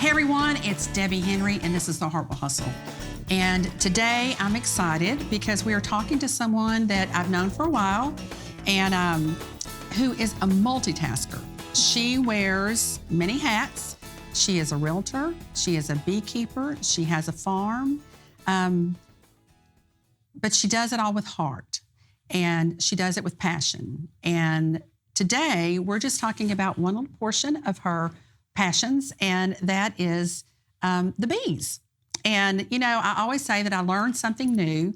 Hey everyone, it's Debbie Henry and this is the Harper Hustle. And today I'm excited because we are talking to someone that I've known for a while and who is a multitasker. She wears many hats. She is a realtor, she is a beekeeper, she has a farm, but she does it all with heart and she does it with passion. And today we're just talking about one little portion of her passions, and that is the bees. And, you know, I always say that I learned something new,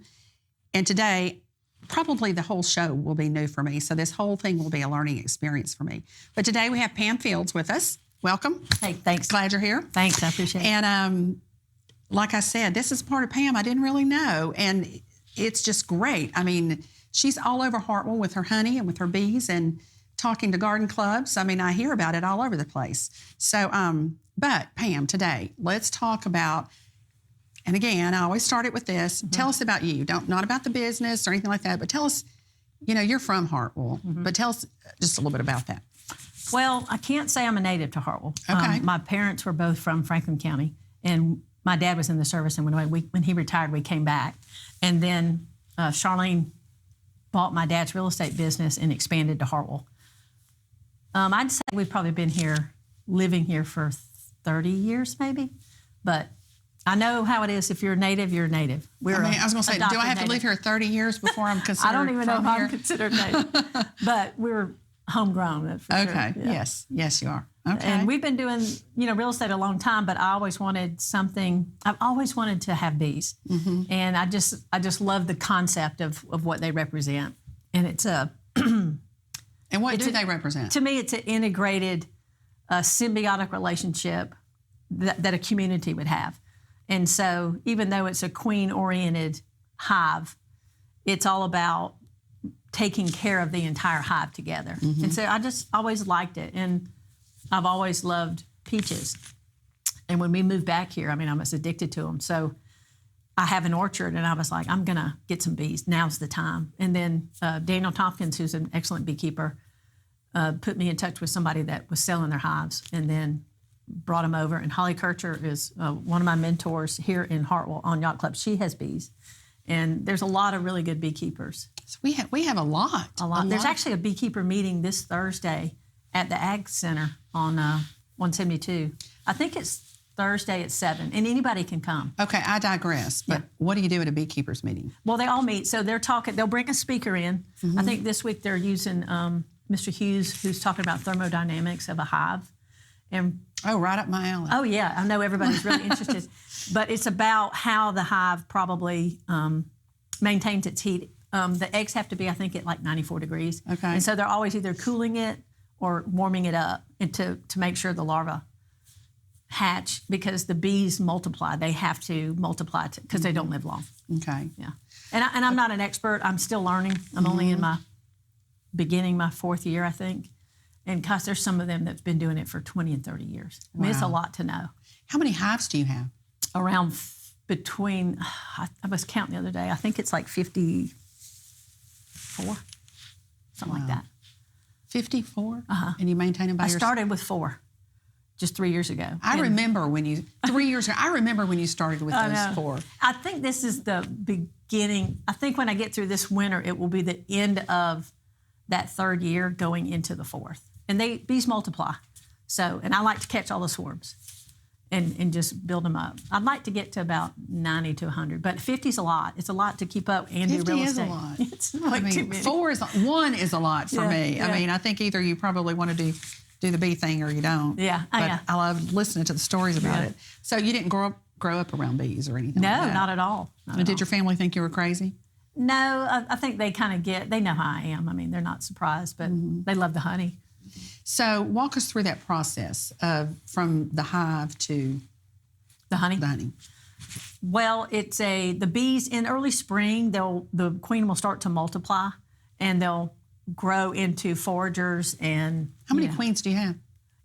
and today, probably the whole show will be new for me, so this whole thing will be a learning experience for me. But today we have Pam Fields with us. Welcome. Hey, thanks. Glad you're here. Thanks, I appreciate it. And like I said, this is part of Pam I didn't really know, and it's just great. I mean, she's all over Hartwell with her honey and with her bees and talking to garden clubs. I mean, I hear about it all over the place. So, but Pam, today, let's talk about, and again, I always start it with this. Mm-hmm. Tell us about you. Not about the business or anything like that, but tell us, you know, you're from Hartwell, but tell us just a little bit about that. Well, I can't say I'm a native to Hartwell. Okay. My parents were both from Franklin County, and my dad was in the service, and when he retired, we came back. And then Charlene bought my dad's real estate business and expanded to Hartwell. I'd say we've probably been living here for 30 years maybe, but I know how it is. If you're a native, you're a native. I was going to say, do I have to live here 30 years before I'm considered? I don't even know if here? I'm considered native, but we're homegrown. That's for okay. Sure. Yeah. Yes, you are. Okay. And we've been doing, real estate a long time, but I always wanted something. I've always wanted to have bees, and I just love the concept of what they represent, and it's a. And what do they represent? To me, it's an integrated, symbiotic relationship that a community would have. And so even though it's a queen-oriented hive, it's all about taking care of the entire hive together. Mm-hmm. And so I just always liked it. And I've always loved peaches. And when we moved back here, I was addicted to them. So I have an orchard, and I was like, I'm going to get some bees. Now's the time. And then Daniel Tompkins, who's an excellent beekeeper, put me in touch with somebody that was selling their hives, and then brought them over. And Holly Kircher is one of my mentors here in Hartwell on Yacht Club. She has bees. And there's a lot of really good beekeepers. So we have a lot. A lot. There's actually a beekeeper meeting this Thursday at the Ag Center on 172. I think it's Thursday at 7, and anybody can come. Okay, I digress, but what do you do at a beekeepers meeting? Well, they all meet, so they'll bring a speaker in. Mm-hmm. I think this week they're using Mr. Hughes, who's talking about thermodynamics of a hive. And right up my alley. Oh, yeah, I know everybody's really interested. But it's about how the hive probably maintains its heat. The eggs have to be, I think, at like 94 degrees. Okay. And so they're always either cooling it or warming it up to make sure the larvae hatch, because the bees multiply. They have to multiply because they don't live long. Okay. Yeah. And I'm not an expert. I'm still learning. I'm only in my 4th year, I think. And because there's some of them that's been doing it for 20 and 30 years. I mean, it's a lot to know. How many hives do you have? Around between, I was counting the other day, I think it's like 54, something like that. 54? Uh-huh. And you maintain them by yourself? I started with 4. Just 3 years ago. I remember when you started with those 4. I think this is the beginning. I think when I get through this winter, it will be the end of that 3rd year going into the 4th. And bees multiply. So, and I like to catch all the swarms and just build them up. I'd like to get to about 90 to 100, but 50 is a lot. It's a lot to keep up and do real estate. 50 is a lot. It's like too many. 1 is a lot for me. Yeah. I think either you probably want to do the bee thing or you don't. Yeah. But I love listening to the stories about it. So you didn't grow up around bees or anything like that? No, not at all. Did your family think you were crazy? No, I think they kind of they know how I am. They're not surprised, but they love the honey. So walk us through that process from the hive to the honey. Well, it's the bees in early spring. The queen will start to multiply, and they'll grow into foragers. And how many queens do you have?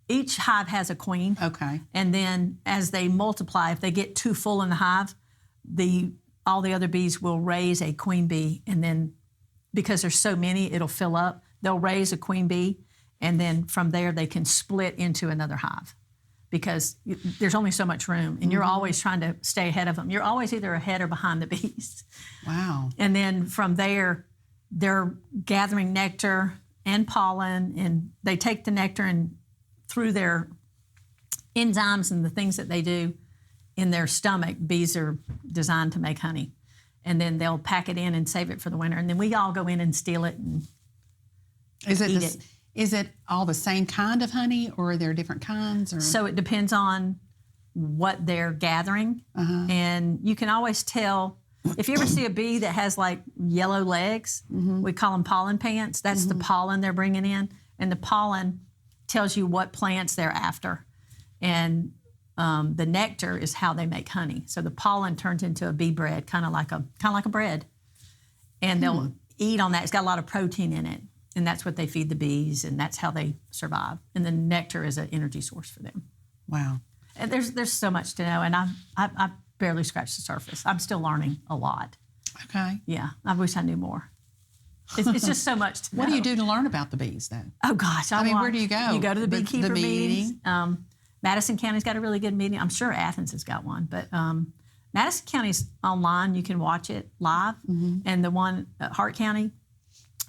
Each hive has a queen. Okay. And then as they multiply, if they get too full in the hive, all the other bees will raise a queen bee, and then because there's so many, it'll fill up. They'll raise a queen bee, and then from there they can split into another hive. because there's only so much room, and you're always trying to stay ahead of them. You're always either ahead or behind the bees. Wow. And then from there, they're gathering nectar and pollen, and they take the nectar and through their enzymes and the things that they do in their stomach, bees are designed to make honey. And then they'll pack it in and save it for the winter. And then we all go in and steal it and eat it. Is it all the same kind of honey, or are there different kinds? Or? So it depends on what they're gathering. And you can always tell, if you ever see a bee that has like yellow legs, we call them pollen pants. That's the pollen they're bringing in. And the pollen tells you what plants they're after. And the nectar is how they make honey. So the pollen turns into a bee bread, kind of like a bread. And they'll eat on that. It's got a lot of protein in it. And that's what they feed the bees, and that's how they survive. And the nectar is an energy source for them. Wow. And there's so much to know, and I barely scratched the surface. I'm still learning a lot. Okay. Yeah, I wish I knew more. It's just so much to know. What do you do to learn about the bees, though? Oh, gosh. I mean, where do you go? You go to the Beekeeper the meetings. meeting? Madison County's got a really good meeting. I'm sure Athens has got one, but Madison County's online. You can watch it live. And the one at Hart County,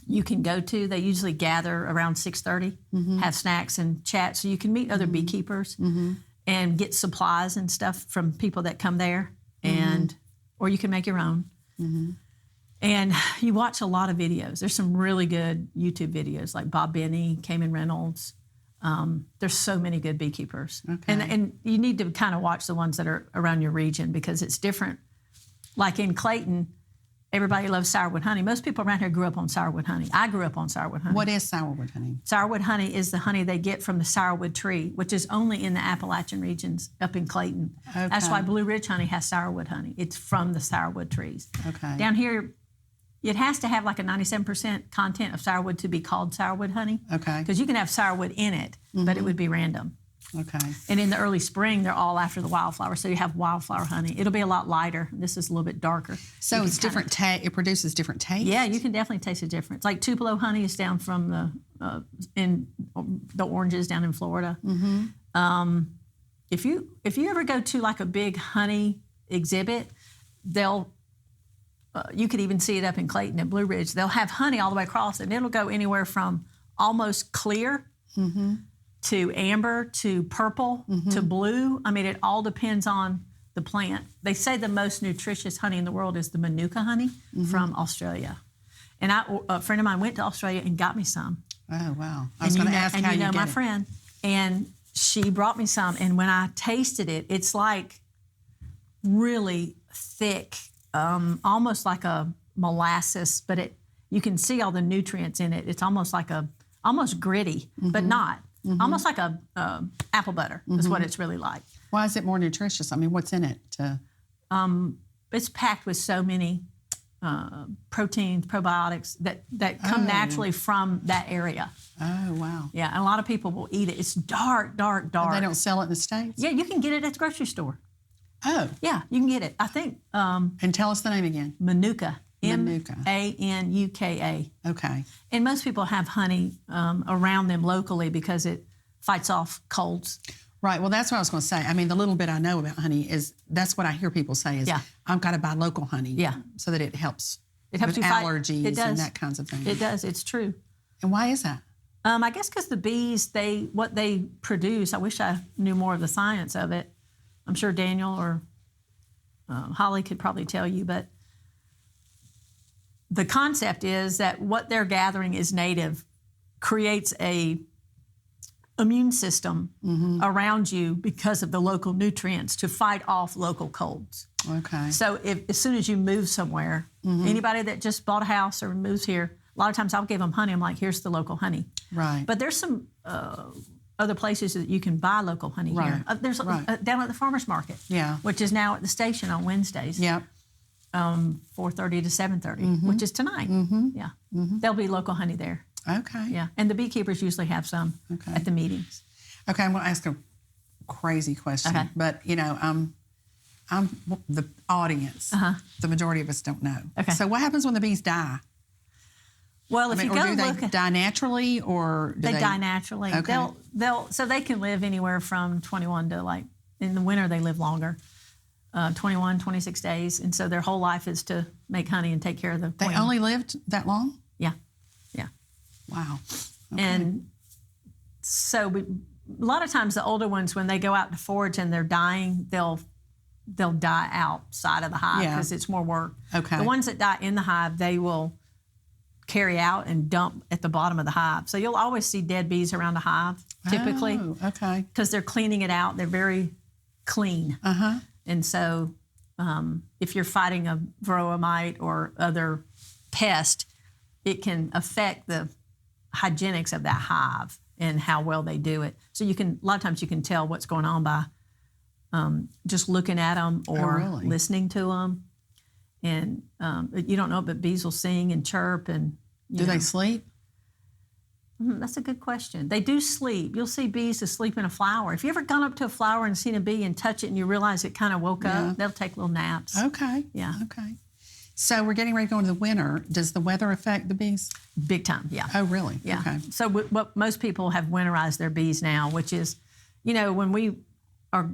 you can go to. They usually gather around 6:30, have snacks and chat, so you can meet other beekeepers and get supplies and stuff from people that come there, or you can make your own. And you watch a lot of videos. There's some really good YouTube videos, like Bob Benny, Cayman Reynolds. There's so many good beekeepers, and you need to kind of watch the ones that are around your region, because it's different. Like in Clayton, everybody loves sourwood honey. Most people around here grew up on sourwood honey. I grew up on sourwood honey. What is sourwood honey? Sourwood honey is the honey they get from the sourwood tree, which is only in the Appalachian regions up in Clayton. Okay. That's why Blue Ridge honey has sourwood honey. It's from the sourwood trees. Okay. Down here, it has to have like a 97% content of sourwood to be called sourwood honey. Okay. Because you can have sourwood in it, but it would be random. Okay. And in the early spring, they're all after the wildflower, so you have wildflower honey. It'll be a lot lighter. This is a little bit darker. So it's different. It produces different tastes. Yeah, you can definitely taste the difference. Like Tupelo honey is down from in the oranges down in Florida. If you ever go to like a big honey exhibit, you could even see it up in Clayton at Blue Ridge. They'll have honey all the way across, and it'll go anywhere from almost clear to amber, to purple, to blue. I mean, it all depends on the plant. They say the most nutritious honey in the world is the Manuka honey from Australia. And a friend of mine went to Australia and got me some. Oh, wow. I was going to ask how you get it. my friend. And she brought me some. And when I tasted it, it's like really thick, almost like a molasses, but you can see all the nutrients in it. It's almost like almost gritty, but not. Almost like a apple butter is what it's really like. Why is it more nutritious? I mean, what's in it? It's packed with so many proteins, probiotics that come naturally from that area. Oh, wow. Yeah, and a lot of people will eat it. It's dark, dark, dark. And they don't sell it in the States? Yeah, you can get it at the grocery store. Oh. Yeah, you can get it. I think. And tell us the name again. Manuka. Manuka. Manuka. Okay. And most people have honey around them locally because it fights off colds. Right. Well, that's what I was going to say. I mean, the little bit I know about honey that's what I hear people say is, I've got to buy local honey. Yeah. So that it helps. It helps with you fight allergies and that kinds of things. It does. It's true. And why is that? I guess because the bees, what they produce. I wish I knew more of the science of it. I'm sure Daniel or Holly could probably tell you, but the concept is that what they're gathering is native, creates a immune system around you because of the local nutrients to fight off local colds. Okay. So as soon as you move somewhere, anybody that just bought a house or moves here, a lot of times I'll give them honey. I'm like, here's the local honey. Right. But there's some other places that you can buy local honey here. There's down at the farmer's market, which is now at the station on Wednesdays. Yep. 4:30 to 7:30, which is tonight. Yeah. There'll be local honey there. Okay. Yeah. And the beekeepers usually have some at the meetings. Okay, I'm going to ask a crazy question. Okay. But, I'm the audience. The majority of us don't know. Okay. So what happens when the bees die? Well, if you go do look, they die naturally, or do they die naturally. Okay. So they can live anywhere from 21 to, like, in the winter they live longer, 21, 26 days, and so their whole life is to make honey and take care of the queen. They only lived that long? Yeah. Wow. Okay. And so a lot of times the older ones, when they go out to forage and they're dying, they'll die outside of the hive because it's more work. Okay. The ones that die in the hive, they will carry out and dump at the bottom of the hive. So you'll always see dead bees around the hive, typically. Oh, okay. Because they're cleaning it out. They're very clean. Uh-huh. And so if you're fighting a varroa mite or other pest, it can affect the hygienics of that hive and how well they do it. So a lot of times you can tell what's going on by just looking at them or listening to them. And you don't know, but bees will sing and chirp. And do they sleep? That's a good question. They do sleep. You'll see bees asleep in a flower. If you ever gone up to a flower and seen a bee and touch it and you realize it kind of woke up, they'll take little naps. Okay. Yeah. Okay. So we're getting ready to go into the winter. Does the weather affect the bees? Big time, yeah. Oh, really? Yeah. Okay. So what most people have winterized their bees now, which is, when we are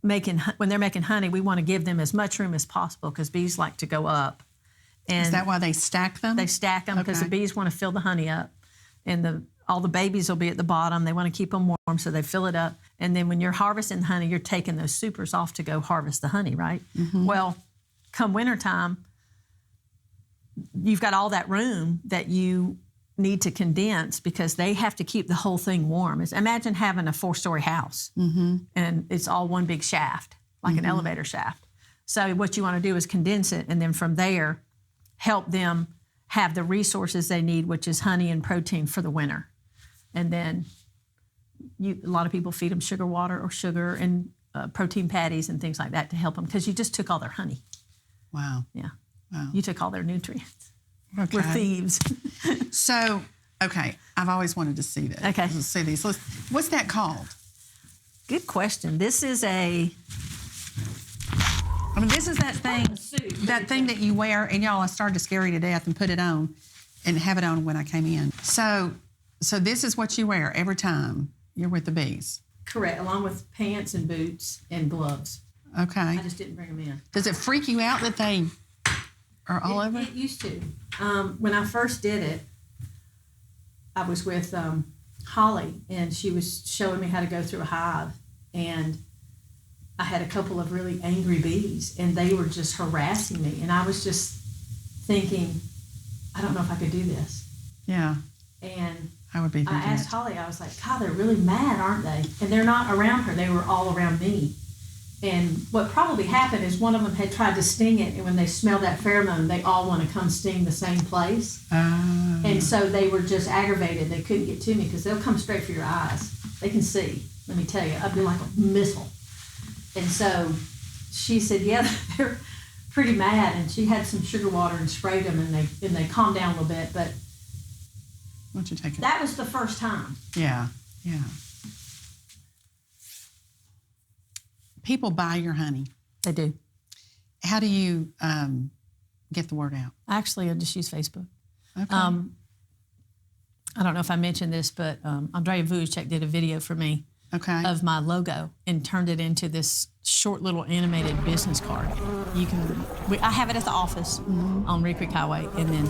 when they're making honey, we want to give them as much room as possible because bees like to go up. And is that why they stack them? They stack them because the bees want to fill the honey up, and all the babies will be at the bottom. They want to keep them warm, so they fill it up. And then when you're harvesting the honey, you're taking those supers off to go harvest the honey, right? Mm-hmm. Well, come wintertime, you've got all that room that you need to condense because they have to keep the whole thing warm. Imagine having a 4-story house and it's all one big shaft, like an elevator shaft. So what you want to do is condense it, and then from there, help them have the resources they need, which is honey and protein for the winter. And then a lot of people feed them sugar water or sugar and protein patties and things like that to help them because you just took all their honey. Wow. Yeah. Wow. You took all their nutrients. Okay. We're thieves. So, okay, I've always wanted to see this. Okay. Let's see these. What's that called? Good question. This is this is that thing that you wear, and y'all, I started to scare you to death and put it on and have it on when I came in. So this is what you wear every time you're with the bees. Correct, along with pants and boots and gloves. Okay. I just didn't bring them in. Does it freak you out that they are all over? It used to. When I first did it, I was with Holly, and she was showing me how to go through a hive, and I had a couple of really angry bees, and they were just harassing me, and I was just thinking, I don't know if I could do this. Yeah. And I would be thinking I asked Holly, I was like, God, they're really mad, aren't they? And they're not around her. They were all around me. And what probably happened is one of them had tried to sting it, and when they smell that pheromone, they all want to come sting the same place. And so they were just aggravated. They couldn't get to me because they'll come straight for your eyes. They can see, let me tell you. I'd be like a missile. And so she said, yeah, they're pretty mad. And she had some sugar water and sprayed them, and they calmed down a little bit. But why don't you take it? That was the first time. Yeah, yeah. People buy your honey. They do. How do you get the word out? Actually, I just use Facebook. Okay. I don't know if I mentioned this, but Andrea Vujicek did a video for me of my logo and turned it into this short little animated business card. I have it at the office on Reed Creek Highway, and then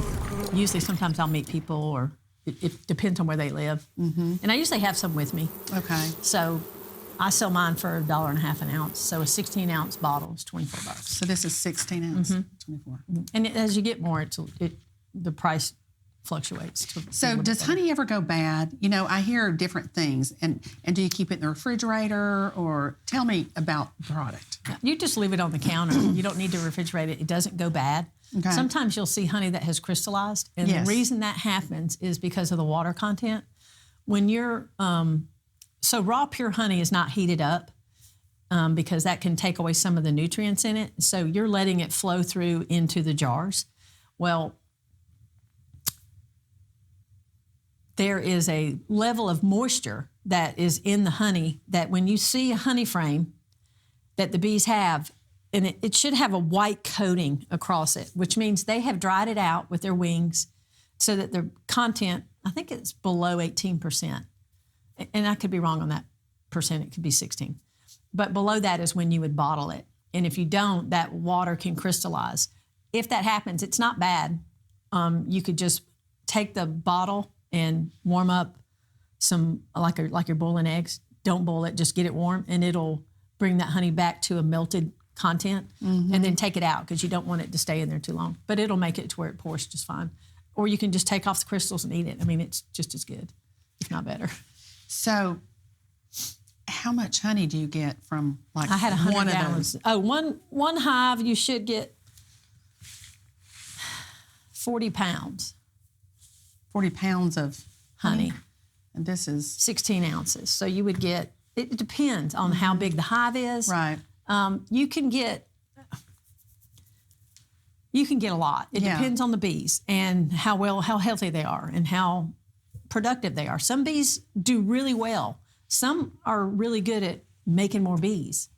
usually sometimes I'll meet people, or it depends on where they live. And I usually have some with me. Okay. So I sell mine for $1.50 an ounce. So a 16-ounce bottle is $24. So this is 16 ounce, 24. And as you get more, the price fluctuates. So does honey ever go bad? You know, I hear different things. And do you keep it in the refrigerator, or tell me about the product? You just leave it on the counter. You don't need to refrigerate it. It doesn't go bad. Okay. Sometimes you'll see honey that has crystallized. And the reason that happens is because of the water content. When you're... So raw pure honey is not heated up because that can take away some of the nutrients in it. So you're letting it flow through into the jars. Well, there is a level of moisture that is in the honey that when you see a honey frame that the bees have, and it should have a white coating across it, which means they have dried it out with their wings. so that the content, I think it's below 18%. And I could be wrong on that percent. It could be 16. But below that is when you would bottle it. And if you don't, that water can crystallize. If that happens, it's not bad. You could just take the bottle and warm up some, like you're boiling eggs. Don't boil it, just get it warm, and it'll bring that honey back to a melted content, and then take it out because you don't want it to stay in there too long. But it'll make it to where it pours just fine. Or you can just take off the crystals and eat it. I mean, it's just as good, if not better. So how much honey do you get from I had 100 one gallons. of those? One hive, you should get 40 pounds. 40 pounds of honey. And this is 16 ounces. So you would get, it depends on how big the hive is. right. You can get a lot. It depends on the bees and how healthy they are and how productive they are. Some bees do really well. Some are really good at making more bees.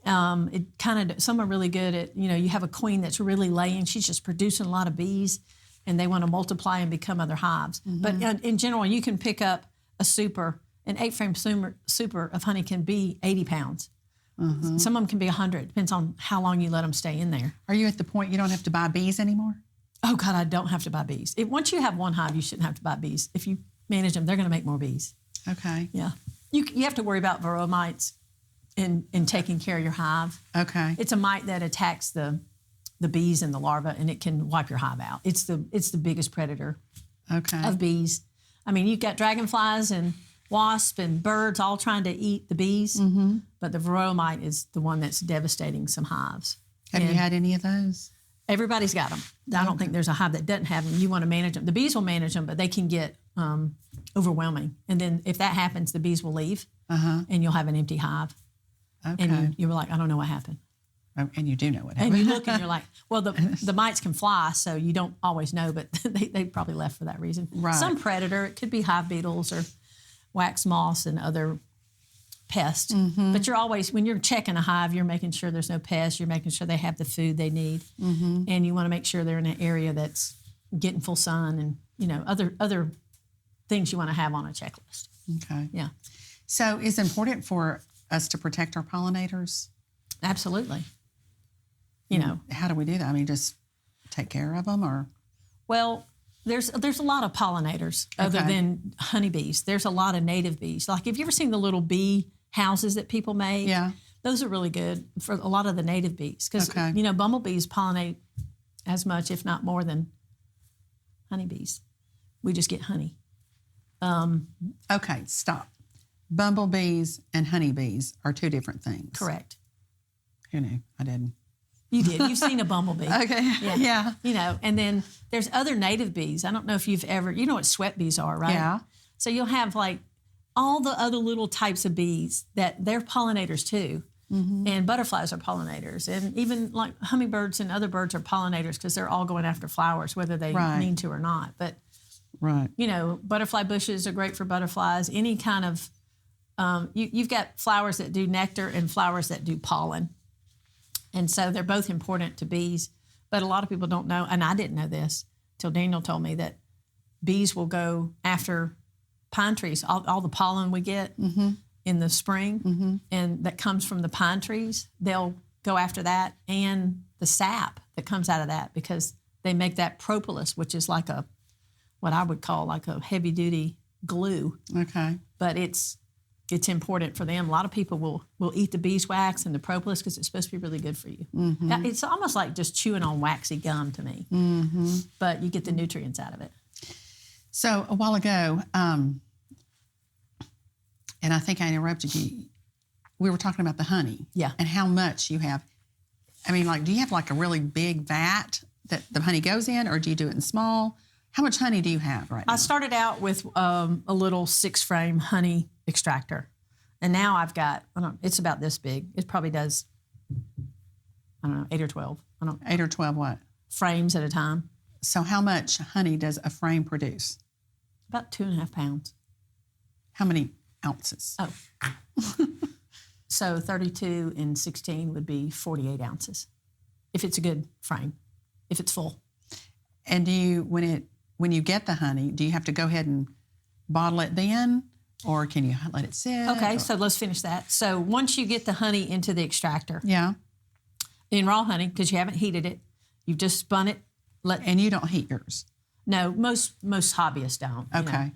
Some are really good at, you have a queen that's really laying. She's just producing a lot of bees, and they want to multiply and become other hives. But in general, you can pick up a super, an 8-frame super of honey can be 80 pounds. Some of them can be 100. Depends on how long you let them stay in there. Are you at the point you don't have to buy bees anymore? Oh, God, I don't have to buy bees. Once you have one hive, you shouldn't have to buy bees. If you manage them, they're going to make more bees. Okay. Yeah. You have to worry about varroa mites in taking care of your hive. Okay. It's a mite that attacks the bees and the larvae, and it can wipe your hive out. It's the biggest predator of bees. I mean, you've got dragonflies and wasps and birds all trying to eat the bees, but the varroa mite is the one that's devastating some hives. Have you had any of those? Everybody's got them. I don't think there's a hive that doesn't have them. You want to manage them. The bees will manage them, but they can get overwhelming. And then if that happens, the bees will leave, and you'll have an empty hive. Okay. And you're like, I don't know what happened. Oh, and you do know what happened. And you look and you're like, well, the mites can fly, so you don't always know, but they probably left for that reason. Right. Some predator, it could be hive beetles or wax moths and other pests. But you're always, when you're checking a hive, you're making sure there's no pests, you're making sure they have the food they need, and you want to make sure they're in an area that's getting full sun and, other things you want to have on a checklist. Okay. Yeah. So is it important for us to protect our pollinators? Absolutely. How do we do that? I mean, just take care of them, or? Well, there's a lot of pollinators other than honeybees. There's a lot of native bees. Like, have you ever seen the little bee houses that people make? Yeah. Those are really good for a lot of the native bees because, bumblebees pollinate as much, if not more, than honeybees. We just get honey. Okay, stop. Bumblebees and honeybees are two different things. Correct. Who knew? I didn't. You did. You've seen a bumblebee. Okay. Yeah. And then there's other native bees. I don't know if you've ever, you know what sweat bees are, right? Yeah. So you'll have like all the other little types of bees that they're pollinators too. And butterflies are pollinators. And even like hummingbirds and other birds are pollinators because they're all going after flowers, whether they mean to or not. But, butterfly bushes are great for butterflies. Any kind of, you've got flowers that do nectar and flowers that do pollen. And so they're both important to bees. But a lot of people don't know, and I didn't know this till Daniel told me, that bees will go after pine trees. All the pollen we get in the spring, and that comes from the pine trees, they'll go after that and the sap that comes out of that because they make that propolis, which is like what I would call like a heavy-duty glue. Okay. But it's important for them. A lot of people will eat the beeswax and the propolis because it's supposed to be really good for you. It's almost like just chewing on waxy gum to me, but you get the nutrients out of it. So a while ago, and I think I interrupted you, we were talking about the honey. Yeah. And how much you have. I mean, like, do you have like a really big vat that the honey goes in, or do you do it in small? How much honey do you have right now? I started out with a little 6-frame honey extractor. And now I've got, it's about this big. It probably does, 8 or 12. 8 or 12 what? Frames at a time. So how much honey does a frame produce? About 2.5 pounds. How many ounces? Oh. So 32 and 16 would be 48 ounces if it's a good frame, if it's full. And do you, when it when you get the honey, do you have to go ahead and bottle it then, or can you let it sit? Okay, so let's finish that. So once you get the honey into the extractor, Yeah. in raw honey, because you haven't heated it, you've just spun it. And you don't heat yours. No, most hobbyists don't. Okay.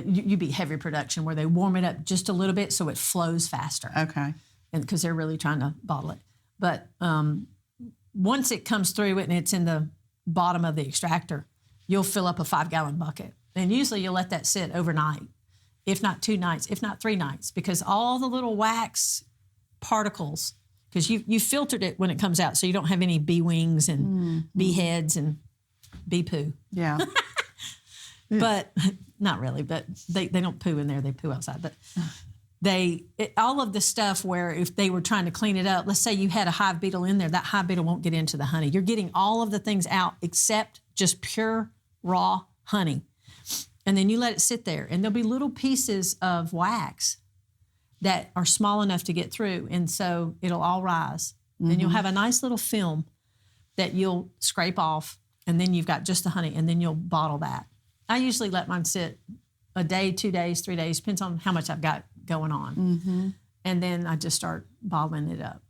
You be heavy production where they warm it up just a little bit so it flows faster. Okay. And because they're really trying to bottle it. But once it comes through it and it's in the bottom of the extractor, you'll fill up a 5-gallon bucket. And usually you'll let that sit overnight, if not 2 nights, if not 3 nights, because all the little wax particles, because you filtered it when it comes out, so you don't have any bee wings and bee heads and bee poo. Yeah. But not really, but they don't poo in there, they poo outside. But all of the stuff where if they were trying to clean it up, let's say you had a hive beetle in there, that hive beetle won't get into the honey. You're getting all of the things out except just pure raw honey. And then you let it sit there, and there'll be little pieces of wax that are small enough to get through, and so it'll all rise. And you'll have a nice little film that you'll scrape off, and then you've got just the honey, and then you'll bottle that. I usually let mine sit a day, 2 days, 3 days, depends on how much I've got going on. And then I just start bottling it up.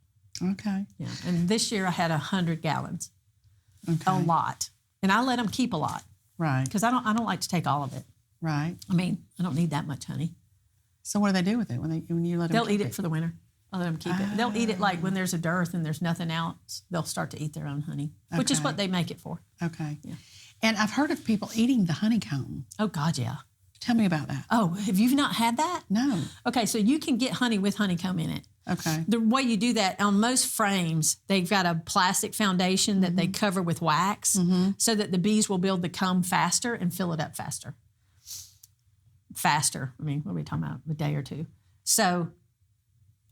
Okay. Yeah. And this year I had 100 gallons, Okay. a lot, and I let them keep a lot Right. because I don't like to take all of it. Right. I mean, I don't need that much honey. So what do they do with it when you let them? They'll eat it for the winter. I'll let them keep it. They'll eat it like when there's a dearth and there's nothing else. They'll start to eat their own honey, which is Okay. what they make it for. Okay. Yeah. And I've heard of people eating the honeycomb. Oh, God, yeah. Tell me about that. Oh, have you not had that? No. Okay, so you can get honey with honeycomb in it. Okay. The way you do that, on most frames, they've got a plastic foundation that they cover with wax so that the bees will build the comb faster and fill it up faster. Faster. I mean, what are we talking about? A day or two. So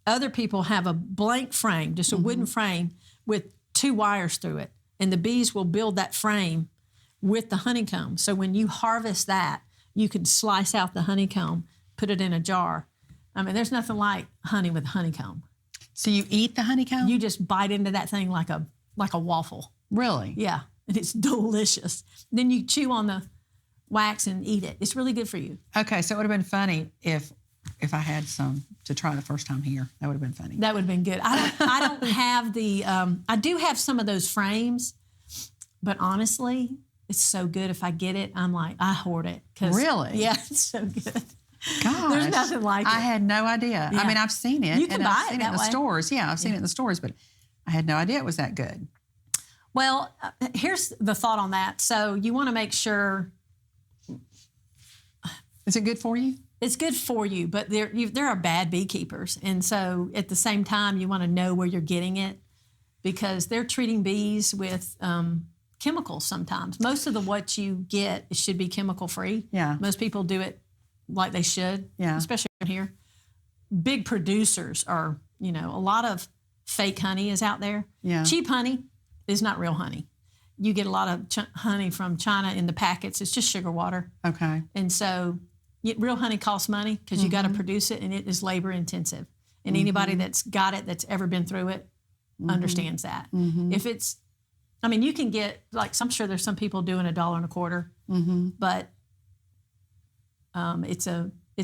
other people have a blank frame, just a wooden frame with 2 wires through it, and the bees will build that frame with the honeycomb. So when you harvest that, you can slice out the honeycomb, put it in a jar. I mean, there's nothing like honey with honeycomb. So you eat the honeycomb? You just bite into that thing like a waffle. Really? Yeah, and it's delicious. Then you chew on the wax and eat it. It's really good for you. Okay, so it would have been funny if I had some to try the first time here. That would have been funny. That would have been good. I don't have the. I do have some of those frames, but honestly, it's so good. If I get it, I'm like, I hoard it. Really? Yeah, it's so good. Gosh. There's nothing like it. I had no idea. Yeah. I mean, I've seen it. You can and buy I've it seen that in the way. stores. Yeah, I've seen it in the stores, but I had no idea it was that good. Well, here's the thought on that. So you want to make sure Is it good for you? it's good for you, but there are bad beekeepers. And so at the same time, you want to know where you're getting it because they're treating bees with chemicals sometimes. Most of what you get should be chemical free. Yeah. Most people do it like they should, Yeah. especially here. Big producers are, a lot of fake honey is out there. Yeah. Cheap honey is not real honey. You get a lot of honey from China in the packets. It's just sugar water. Okay. And so real honey costs money because you got to produce it and it is labor intensive. And anybody that's got it, that's ever been through it, understands that. If it's, you can get, I'm sure there's some people doing $1.25, but it's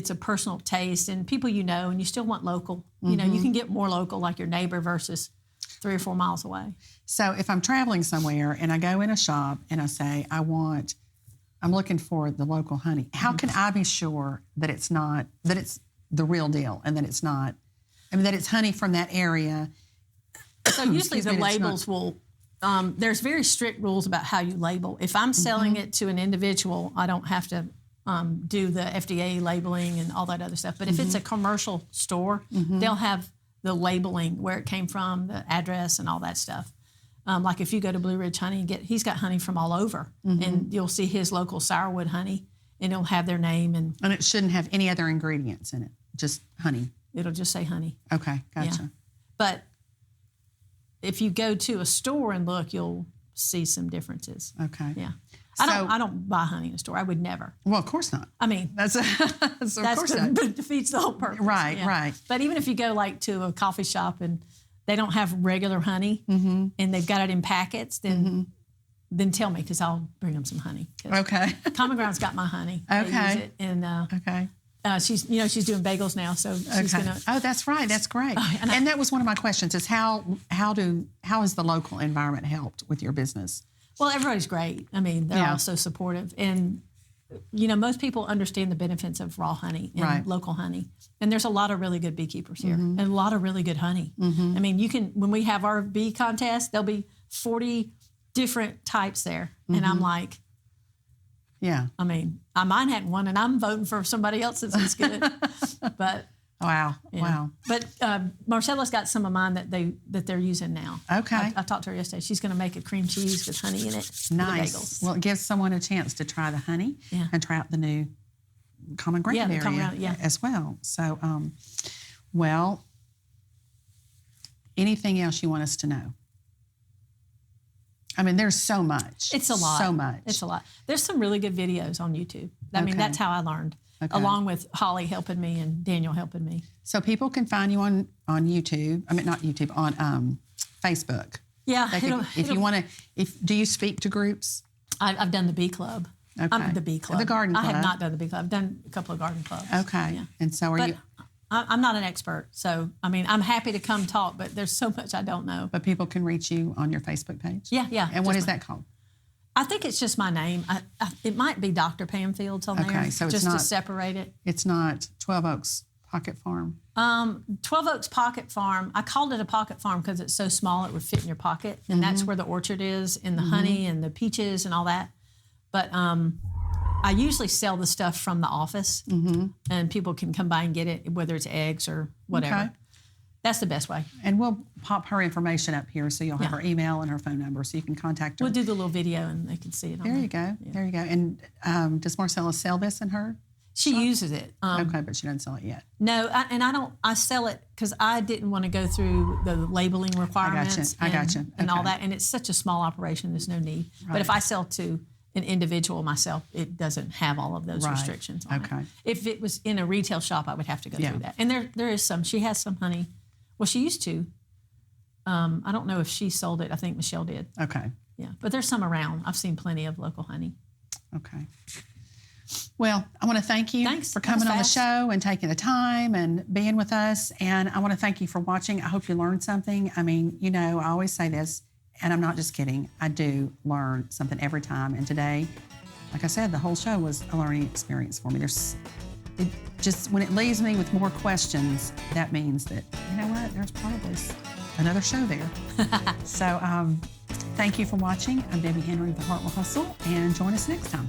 a personal taste and people and you still want local. You can get more local like your neighbor versus 3 or 4 miles away. So if I'm traveling somewhere and I go in a shop and I say, I'm looking for the local honey, how can I be sure that it's the real deal and that it's not, that it's honey from that area? So usually the labels will, there's very strict rules about how you label. If I'm selling it to an individual, I don't have to do the FDA labeling and all that other stuff. But if it's a commercial store, they'll have the labeling, where it came from, the address and all that stuff. Like if you go to Blue Ridge Honey, he's got honey from all over. And you'll see his local sourwood honey and it'll have their name. And it shouldn't have any other ingredients in it, just honey. It'll just say honey. Okay, gotcha. Yeah. But if you go to a store and look, you'll see some differences. Okay. Yeah. I don't buy honey in a store. I would never. Well, of course not. That's defeats the whole purpose. Right, right. But even if you go to a coffee shop and they don't have regular honey and they've got it in packets, then then tell me because I'll bring them some honey. Okay. Common Ground's got my honey. Okay. They use it, and okay. She's doing bagels now, so she's Okay. gonna. Oh, that's right. That's great. And that was one of my questions: is how has the local environment helped with your business? Well, everybody's great. I mean, they're all so supportive, and most people understand the benefits of raw honey and local honey. And there's a lot of really good beekeepers here, and a lot of really good honey. I mean, when we have our bee contest, there'll be 40 different types there, and I'm like. Yeah. I mean, mine hadn't won, and I'm voting for somebody else's is good. But wow. But Marcella's got some of mine that they're using now. Okay. I talked to her yesterday. She's going to make a cream cheese with honey in it. Nice. For the bagels. Well, it gives someone a chance to try the honey and try out the new Common Ground area as well. So, well, anything else you want us to know? I mean, there's so much. It's a lot. So much. It's a lot. There's some really good videos on YouTube. I mean, that's how I learned, along with Holly helping me and Daniel helping me. So people can find you on YouTube. I mean, not YouTube, on Facebook. Yeah. If you want to, do you speak to groups? I've done the Bee Club. Okay. I'm the Bee Club. The Garden Club. I have not done the Bee Club. I've done a couple of garden clubs. Okay. Yeah. And so you? I'm not an expert, so I mean, I'm happy to come talk, but there's so much I don't know. But people can reach you on your Facebook page? Yeah. And what is that called? I think it's just my name. It might be Dr. Pam Fields on there. Okay, so it's just not, to separate it. It's not 12 Oaks Pocket Farm? 12 Oaks Pocket Farm. I called it a pocket farm because it's so small it would fit in your pocket, and that's where the orchard is, and the honey and the peaches and all that. But I usually sell the stuff from the office, and people can come by and get it, whether it's eggs or whatever. Okay. That's the best way. And we'll pop her information up here so you'll have her email and her phone number so you can contact her. We'll do the little video and they can see it on there. You go. Yeah. There you go. And does Marcella sell this in her? She uses it. Okay, but she doesn't sell it yet. No, I sell it because I didn't want to go through the labeling requirements. I gotcha. And all that. And it's such a small operation, there's no need. Right. But if I sell to an individual myself, it doesn't have all of those restrictions on it. If it was in a retail shop, I would have to go through that. And there is some. She has some honey. Well, she used to. I don't know if she sold it. I think Michelle did. Okay. Yeah, but there's some around. I've seen plenty of local honey. Okay. Well, I want to thank you for coming on the show and taking the time and being with us. And I want to thank you for watching. I hope you learned something. I mean, I always say this, and I'm not just kidding. I do learn something every time. And today, like I said, the whole show was a learning experience for me. When it leaves me with more questions, that means that, you know what, there's probably another show there. So thank you for watching. I'm Debbie Henry of the Hartwell Hustle, and join us next time.